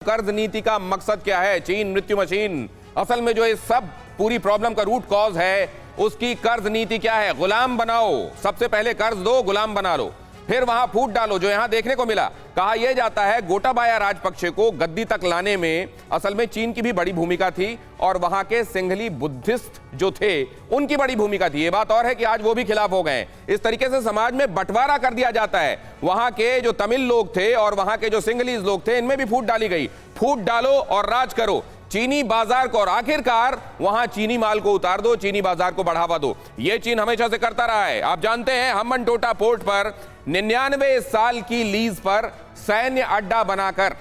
कर्ज नीति का मकसद क्या है? चीन मृत्यु मशीन। असल में जो ये सब पूरी प्रॉब्लम का रूट कॉज है, उसकी कर्ज नीति क्या है? गुलाम बनाओ। सबसे पहले कर्ज दो, गुलाम बना लो, फिर वहां फूट डालो। जो यहां देखने को मिला, कहा यह जाता है गोटाबाया राजपक्षे को गद्दी तक लाने में असल में चीन की भी बड़ी भूमिका थी और वहां के सिंघली बुद्धिस्ट जो थे उनकी बड़ी भूमिका थी। ये बात और है कि आज वो भी खिलाफ हो गए। इस तरीके से समाज में बंटवारा कर दिया जाता है। वहां के जो तमिल लोग थे और वहां के जो सिंघलीज लोग थे, इनमें भी फूट डाली गई। फूट डालो और राज करो चीनी बाजार को, और आखिरकार वहां चीनी माल को उतार दो, चीनी बाजार को बढ़ावा दो। यह चीन हमेशा से करता रहा है। आप जानते हैं, हम्बनटोटा पोर्ट पर 99 साल की लीज पर सैन्य अड्डा बनाकर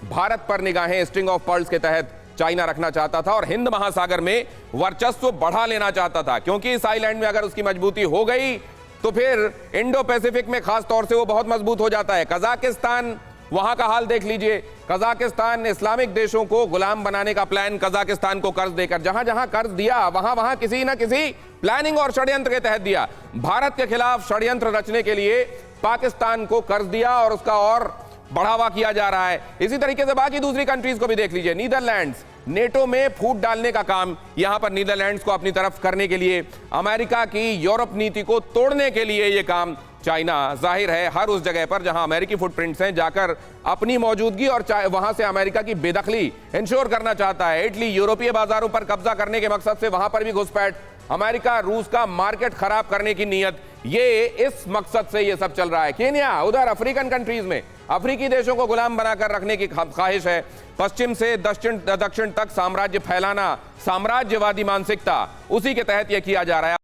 भारत पर निगाहें स्ट्रिंग ऑफ पर्ल्स के तहत चाइना रखना चाहता था और हिंद महासागर में वर्चस्व बढ़ा लेना चाहता था, क्योंकि इस आइलैंड में अगर उसकी मजबूती हो गई तो फिर इंडो पैसिफिक में खास तौर से वो बहुत मजबूत हो जाता है। कजाकिस्तान, वहां का हाल देख लीजिए। कजाकिस्तान इस्लामिक देशों को गुलाम बनाने का प्लान, कजाकिस्तान को कर्ज देकर, जहां जहां कर्ज दिया वहां वहां किसी ना किसी प्लानिंग और षड्यंत्र के तहत दिया। भारत के खिलाफ षड्यंत्र रचने के लिए पाकिस्तान को कर्ज दिया और उसका और बढ़ावा किया जा रहा है। इसी तरीके से बाकी दूसरी कंट्रीज को भी देख लीजिए। नीदरलैंड्स, नेटो में फूट डालने का काम यहां पर नीदरलैंड्स को अपनी तरफ करने के लिए, अमेरिका की यूरोप नीति को तोड़ने के लिए यह काम चाइना जाहिर है हर उस जगह पर जहां अमेरिकी फुटप्रिंट्स हैं जाकर अपनी मौजूदगी और वहां से अमेरिका की बेदखली इंश्योर करना चाहता है। इटली यूरोपीय बाजारों पर कब्जा करने के मकसद से वहां पर भी घुसपैठ, अमेरिका रूस का मार्केट खराब करने की नीयत, ये इस मकसद से ये सब चल रहा है। केन्या, उधर अफ्रीकन कंट्रीज में अफ्रीकी देशों को गुलाम बनाकर रखने की ख्वाहिश है। पश्चिम से दक्षिण तक साम्राज्य फैलाना, साम्राज्यवादी मानसिकता, उसी के तहत यह किया जा रहा है।